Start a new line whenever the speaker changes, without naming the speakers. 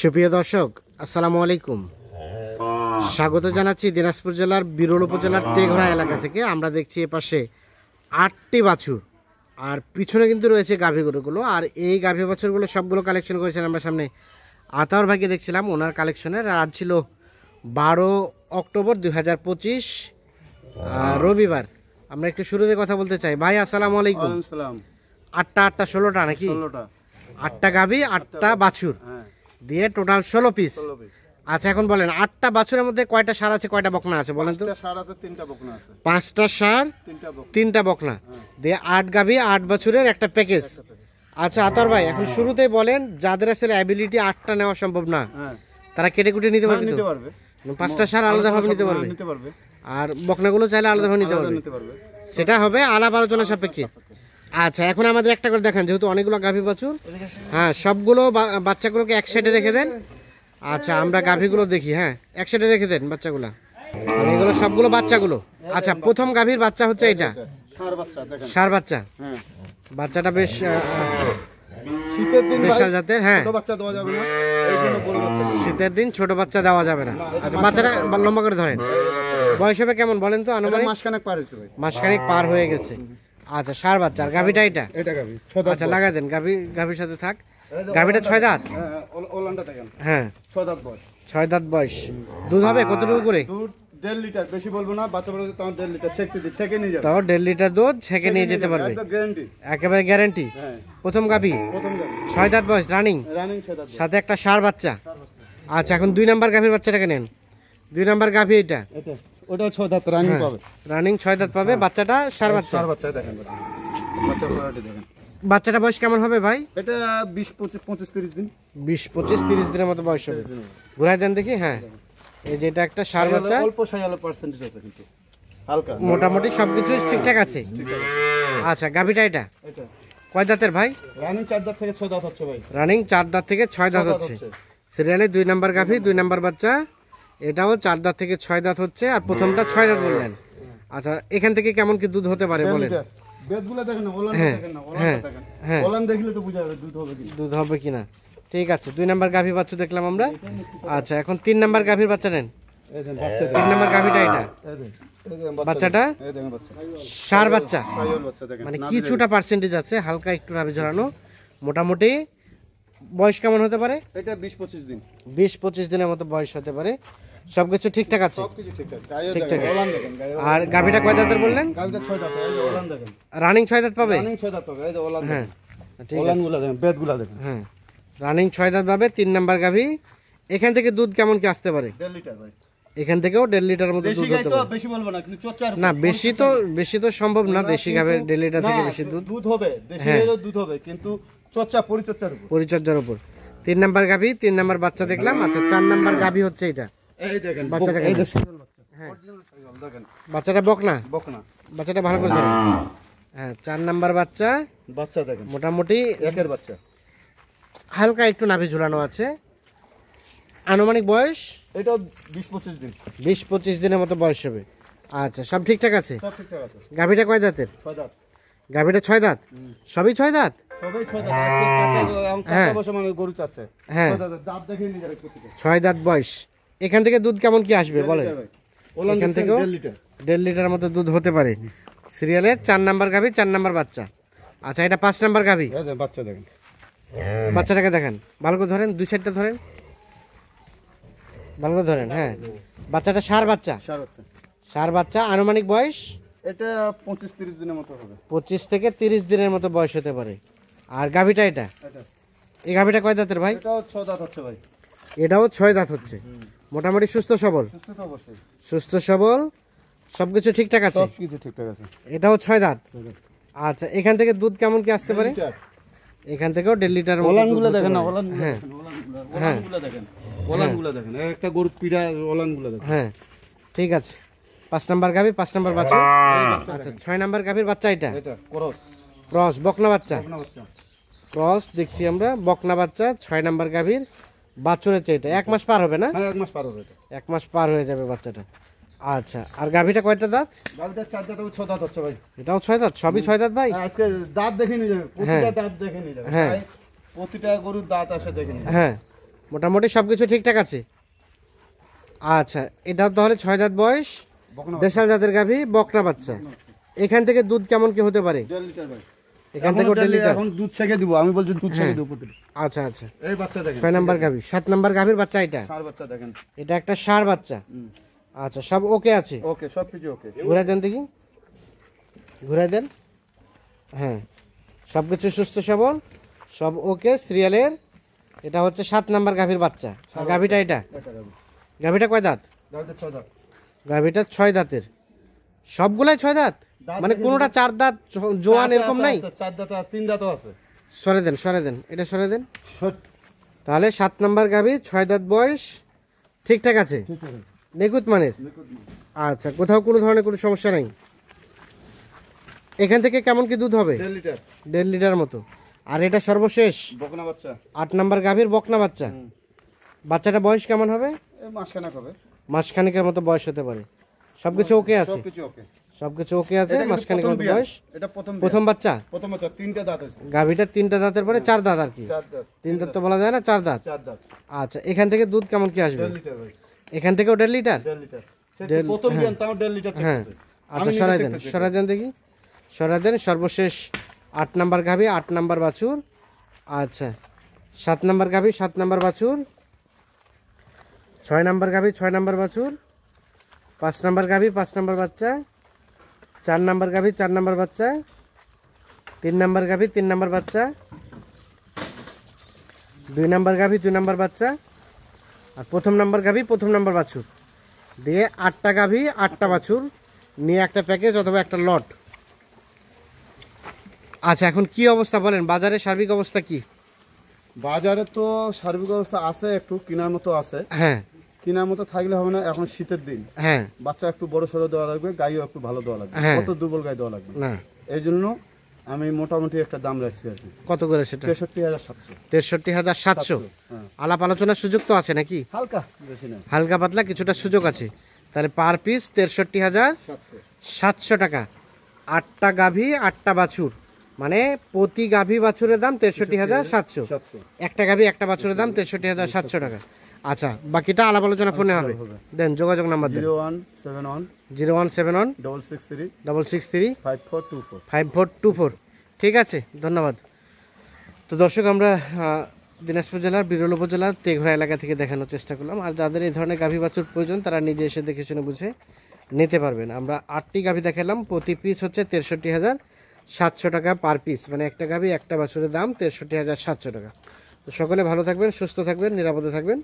সুপ্রিয় দর্শক, আসসালামু আলাইকুম। স্বাগত জানাচ্ছি দিনাজপুর জেলার বিরল উপজেলার তেঘরা এলাকা থেকে। আমরা দেখছি এপাশে 8টি বাছুর, আর পিছনে কিন্তু রয়েছে গাভী গরুগুলো। আর এই গাভী বাছুরগুলো সবগুলো কালেকশন করেছেন আমরা সামনে আতাউর ভাইকে দেখছিলাম, ওনার কালেকশনের। আজ ছিল 12 অক্টোবর 2025 রবিবার। আমরা একটু শুরুতে কথা বলতে চাই। ভাই আসসালামু আলাইকুম। 8টা 16টা নাকি? 8টা গাভী 8টা বাছুর দিয়ে টোটাল 16 পিস। আচ্ছা, এখন বলেন 8টা বাছুরের মধ্যে কয়টা ষাঁড় আছে, কয়টা বকনা আছে বলেন তো? 5টা ষাঁড় 3টা বকনা দিয়ে 8 গাভী 8 বাছুরের একটা প্যাকেজ। আচ্ছা আতর ভাই, এখন শুরুতেই বলেন, যাদের আসলে অ্যাবিলিটি 8টা নেওয়া সম্ভব না, তারা কেটে কুটে নিতে পারবে? 5টা ষাঁড় আলাদাভাবে নিতে পারবে, আর বকনাগুলো চাইলে আলাদাভাবে নিতে পারবে। সেটা হবে আলাপ আলোচনা সাপেক্ষে। আচ্ছা, এখন আমাদের একটা করে দেখান, যেহেতু অনেকগুলো গাভী বাছুর। হ্যাঁ, সবগুলো বাচ্চাগুলোকে এক সাইডে রেখে দেন। আচ্ছা, আমরা গাভীগুলো দেখি। হ্যাঁ, এক সাইডে রেখে দেন বাচ্চাগুলো। এগুলো সবগুলো বাচ্চাগুলো। আচ্ছা, প্রথম গাভীর বাচ্চা হচ্ছে এটা, ষাঁড় বাচ্চা। বাচ্চাটা বেশ শীতের দিন বিশাল জাতের। হ্যাঁ, শীতের দিন ছোট বাচ্চা দেওয়া যাবে না। আচ্ছা, বাচ্চাটা লম্বা করে ধরেন। বয়স হবে কেমন বলেন তো? আনুমানিক মাসখানেক পার হয়ে গেছে। আচ্ছা, ষাঁড় বাচ্চা। আর গাভীটা এটা? আচ্ছা, লাগাই দেন। গাভীর সাথে থাক। গাভীটা 6 দাঁত। হ্যাঁ, 6 দাঁত বয়স। দুধ হবে কতটুকু করে?
1.5 লিটার, বেশি বলবো না। বাচ্চা বলে তো 1.5 লিটার ছেঁকে নিয়ে যাবে।
তাও 1.5 লিটার দুধ ছেঁকে নিয়ে যেতে পারবে, একেবারে গ্যারান্টি। প্রথম গাভী 6 দাঁত বয়স, রানিং
6 দাঁত,
সাথে একটা ষাঁড় বাচ্চা। আচ্ছা, এখন 2 নাম্বার গাভীর বাচ্চাটাকে নেন। 2 নাম্বার গাভী এটা,
ওটাও 6 দাঁত রানিং পাবে।
রানিং 6 দাঁত পাবে। বাচ্চাটা ষাঁড় বাচ্চা।
দেখেন বাচ্চার কোয়ালিটি দেখেন।
বাচ্চাটা বয়স কেমন হবে ভাই?
এটা 20-25-30 দিন।
20-25-30 দিনের মতো বয়স হবে। ঘুরাই দেন দেখি। হ্যাঁ, এই যে এটা একটা ষাঁড় বাচ্চা।
অল্প সাইয়ালো পার্সেন্টেজ আছে, কিন্তু হালকা,
মোটামুটি সবকিছু ঠিকঠাক আছে। আচ্ছা, গাভীটা এটা কয় দাঁতের ভাই?
রানিং 4 দাঁত থেকে 6 দাঁত হচ্ছে ভাই।
রানিং 4 দাঁত থেকে 6 দাঁত হচ্ছে। সিরিয়ালে 2 নাম্বার গাভী, 2 নাম্বার বাচ্চা। এটাও 4 দাঁত থেকে 6 দাঁত হচ্ছে, আর প্রথমটা 6 দাঁত বললেন। আচ্ছা, এখান থেকে কেমন কি দুধ হতে পারে বলেন?
বেদগুলো দেখেন না, ওলান দেখেন না, ওলান দেখেন। হ্যাঁ, ওলান দেখলে তো বোঝা যাবে দুধ হবে কিনা।
ঠিক আছে, 2 নাম্বার গাভী বাচ্চা দেখলাম আমরা। আচ্ছা, এখন 3 নাম্বার গাভীর বাচ্চা নেন।
এই দেন বাচ্চা।
3 নাম্বার গাভীটা এটা, বাচ্চাটা
এই দেখেন বাচ্চা,
ষাঁড় বাচ্চা।
সাইয়াল বাচ্চা দেখেন,
মানে কিছুটা পার্সেন্টেজ আছে, হালকা একটু নাভি ঝরানো। মোটামুটি বয়স কেমন হতে পারে?
এটা 20-25 দিন।
20-25 দিনের মতো বয়স হতে পারে। সবকিছু ঠিকঠাক আছে?
সবকিছু ঠিকঠাক। গায়ে দেখেন, ওলান দেখেন।
আর গাভীটা কয় দাঁতের বললেন?
গাভীটা 6 দাঁত, এই যে ওলান দেখেন।
রানিং 6 দাঁত পাবে?
রানিং 6 দাঁত পাবে, এই যে ওলান।
হ্যাঁ, ঠিক আছে।
ওলানগুলো দেখেন, বেদগুলো দেখেন।
হ্যাঁ, রানিং 6 দাঁত পাবে। 3 নাম্বার গাভী। এখান থেকে দুধ কেমন কি আসতে পারে?
1.5 লিটার ভাই।
এখান থেকেও 1.5 লিটারের মতো দুধ হতে পারে।
বেশি বলবো না, কিন্তু চর্চার
না, বেশি তো সম্ভব না। দেশি গাভীর 1.5 লিটার থেকে বেশি দুধ
হবে, দেশি এরও দুধ হবে, কিন্তু পরিচর্যার উপর। 3 নাম্বার গাভী, 3 নাম্বার বাচ্চা দেখলাম। আচ্ছা, 4 নাম্বার গাভী হচ্ছে এটা। এই দেখেন
বাচ্চাটা,
এই যে সাইয়াল বাচ্চা।
হ্যাঁ,
অরিজিনাল সাইয়াল দেখেন।
বাচ্চাটা বকনা। বাচ্চাটা ভালো করে ধরেন। হ্যাঁ, 4 নাম্বার বাচ্চা
দেখেন,
মোটামুটি
একের বাচ্চা।
হালকা একটু নাভি ঝুলানো আছে। আনুমানিক বয়স
এটা 20-25 দিন।
20-25 দিনের মতো বয়স হবে। আচ্ছা, সব ঠিকঠাক আছে?
সব ঠিকঠাক আছে।
গাভীটা কয় দাঁতের?
6 দাঁত।
গাভীটা 6 দাঁত? সবই 6 দাঁত?
সবাই 6 দাঁত। কাঁচা বসে মানে গরু চাচ্ছে।
হ্যাঁ,
6 দাঁত। দাঁত দেখে নিয়ে যাবে প্রত্যেকটা।
6 দাঁত বয়স। এখান থেকে দুধ কেমন কি আসবে বলেন? এখান থেকেও
1.5 লিটার।
1.5 লিটার মতো দুধ হতে পারে। সিরিয়ালের 4 নাম্বার গাভী, 4 নাম্বার বাচ্চা। আচ্ছা, এটা 5 নাম্বার গাভী।
এই যে বাচ্চা দেখেন।
বাচ্চাটাকে দেখেন, ভালো করে ধরেন, 2 সাইডটা ধরেন, ভালো করে ধরেন। হ্যাঁ, বাচ্চাটা ষাঁড় বাচ্চা। ষাঁড় বাচ্চা। আনুমানিক বয়স
এটা 25-30 দিনের মতো হবে।
25 থেকে 30 দিনের মতো বয়স হতে পারে। আর গাভীটা এটা, এই গাভীটা কয় দাঁতের ভাই?
এটাও 6 দাঁত হচ্ছে ভাই।
এটাও 6 দাঁত হচ্ছে। মোটামুটি সুস্থ সবল?
সুস্থ তো অবশ্যই।
সুস্থ সবল, সবকিছু ঠিকঠাক আছে?
সবকিছু ঠিকঠাক আছে।
এটাও 6 দাঁত। আচ্ছা, এখান থেকে দুধ কেমন কি আসতে পারে? এখান থেকেও 1.5 লিটার মতো।
ওলানগুলো দেখেন না,
হ্যাঁ,
ওলানগুলো দেখেন, ওলানগুলো দেখেন। একটা গরু পিড়া ওলানগুলো দেখেন।
হ্যাঁ, ঠিক আছে। 5 নাম্বার গাভী, 5 নাম্বার বাচ্চা। আচ্ছা, 6 নাম্বার গাভীর বাচ্চা এটা ক্রস বকনা বাচ্চা। ক্রস দেখছি আমরা, বকনা বাচ্চা। 6 নাম্বার গাভীর বাছুরের চেয়ে এটা 1 মাস পার হবে না?
হ্যাঁ, 1 মাস পার হবে।
1 মাস পার হয়ে যাবে বাচ্চাটা। আচ্ছা, আর গাভীটা কয়টা দাঁত?
গাভীটা 4 দাঁত, 6 দাঁত হচ্ছে ভাই।
এটাও 6 দাঁত? সবই 6 দাঁত ভাই?
আজকে দাঁত দেখে নিয়ে যাবে, প্রতিটা দাঁত দেখে নিয়ে যাবে।
হ্যাঁ,
প্রতিটা গরুর দাঁত আসে দেখে নিয়ে।
হ্যাঁ, মোটামুটি সব কিছু ঠিকঠাক আছে। আচ্ছা, এটা তাহলে 6 দাঁত বয়স,
বকনা
দেশাল জাতের গাভী, বকনা বাচ্চা। এখান থেকে দুধ কেমন কি হতে পারে?
1.5 লিটার ভাই।
এখান থেকে 1.5 লিটার।
এখন দুধ ছেঁকে দিব, আমি বলছি দুধ ছেঁকে দেব প্রতিদিন।
আচ্ছা আচ্ছা,
এই বাচ্চা দেখেন
6 নাম্বার গাভী, 7 নাম্বার গাভীর বাচ্চা এটা।
ষাঁড় বাচ্চা দেখেন।
এটা একটা ষাঁড় বাচ্চা। আচ্ছা, সব ওকে আছে?
ওকে, সব কিছু ওকে।
ঘুরাই দেন দেখি, ঘুরাই দেন। হ্যাঁ, সব কিছু সুস্থ সবল, সব ওকে সিরিয়ালের। এটা হচ্ছে 7 নাম্বার গাভীর বাচ্চা। আর গাভীটা এটা,
এটা গাবি।
গাভীটা কয় দাঁত?
দাঁতে 6 দাঁত।
গাভীটা 6 দাঁতের। সবগুলাই 6 দাঁত, মানে কোনোটা 4 দাঁত জোয়ান এরকম নাই?
4 দাঁত আর 3 দাঁতও আছে।
সরে দেন, সরে দেন, এটা সরে দেন।
সট।
তাহলে 7 নাম্বার গাভী, 6 দাঁত বয়স, ঠিকঠাক আছে,
ঠিক আছে।
নিখুঁত মানের।
নিখুঁত না।
আচ্ছা, কোথাও কোনো ধরনের কোনো সমস্যা নাই। এখান থেকে কেমন কি দুধ হবে?
1.5 লিটার।
1.5 লিটার মতো। আর এটা সর্বশেষ
বকনা বাচ্চা।
8 নাম্বার গাভীর বকনা বাচ্চা। বাচ্চাটা বয়স কেমন হবে?
এই মাসখানেক হবে।
মাসখানেকের মতো বয়স হতে পারে। সবকিছু ওকে আছে?
সব কিছু ওকে।
সবকিছু ওকে আছে,
এটা কিন্তু
মাসখানেকের
প্রথম
মতো
বিয়ান।
বয়স।
এটা প্রথম
প্রথম বাচ্চা?
প্রথম বাচ্চা, 3টা দাঁত আছে।
গাভীটা 3টা দাঁতের পরে 4 দাঁত আর কি।
4 দাঁত।
3 দাঁত তো বলা যায় না, 4 দাঁত।
4 দাঁত।
আচ্ছা, এখান থেকে দুধ কেমন কি আসবে?
1.5 লিটার ভাই।
এখান থেকেও 1.5 লিটার?
1.5 লিটার। সে প্রথম বিয়ান, তাও 1.5 লিটার
হ্যাঁ।
চেক
আচ্ছা, সরাই দেন, সরাই দেন দেখি, সরাই দেন। সর্বশেষ 8 নাম্বার গাভী, 8 নাম্বার বাছুর। আচ্ছা, 7 নাম্বার গাভী, 7 নাম্বার বাছুর। 6 নাম্বার গাভী, 6 নাম্বার বাছুর। 5 নাম্বার গাভী, 5 নাম্বার বাচ্চা। 4 নাম্বার গাভী, 4 নাম্বার বাচ্চা। 3 নাম্বার গাভী, 3 নাম্বার বাচ্চা। 2 নাম্বার গাভী, 2 নাম্বার বাচ্চা। আর প্রথম নাম্বার গাভী, প্রথম নাম্বার বাছুর। দিয়ে 8টা গাভী, 8টা বাছুর নিয়ে একটা প্যাকেজ অথবা একটা লট। আচ্ছা, এখন কি অবস্থা বলেন, বাজারে সার্বিক অবস্থা কি?
বাজারে তো সার্বিক অবস্থা আছে, একটু কেনার মতো আছে।
হ্যাঁ
কেনার মতো থাকলে হবে না, এখন শীতের দিন।
হ্যাঁ,
বাচ্চা একটু বড় সড়ো দেওয়া লাগবে, গাইও একটু ভালো দেওয়া লাগবে।
হ্যাঁ।
কত দুর্বল গাই দেওয়া লাগবে
না,
এই জন্য আমি মোটামুটি একটা দাম রাখছি আর কি।
কত করে সেটা?
63,700।
63,700।
হ্যাঁ।
আলাপ আলোচনার সুযোগ তো আছে নাকি?
হালকা, বেশি না।
হালকা পাতলা কিছুটা সুযোগ আছে। তাহলে পার পিস 63,700 টাকা। 8টা গাভী, 8টা বাছুর, মানে প্রতি গাভী বাছুরের দাম 63,700।
700।
একটা গাভী, একটা বাছুরের দাম 63,700 টাকা। আচ্ছা, বাকিটা আলাপ আলোচনা ফোনে হবে। দেন যোগাযোগ নাম্বার দেন।
0171
0171
663
663
5424।
5424। ঠিক আছে, ধন্যবাদ। তো দর্শক, আমরা দিনাজপুর জেলার বিরল উপজেলার তেঘরা এলাকা থেকে দেখানোর চেষ্টা করলাম। আর যাদের এই ধরনের গাভী বাছুর প্রয়োজন, তারা নিজে এসে দেখে শুনে বুঝে নিতে পারবেন। আমরা 8টি গাভী দেখালাম, প্রতি পিস হচ্ছে 63,700 টাকা পার পিস, মানে একটা গাভী একটা বাছুরের দাম 63,700 টাকা। তো সকলে ভালো থাকবেন, সুস্থ থাকবেন, নিরাপদে থাকবেন।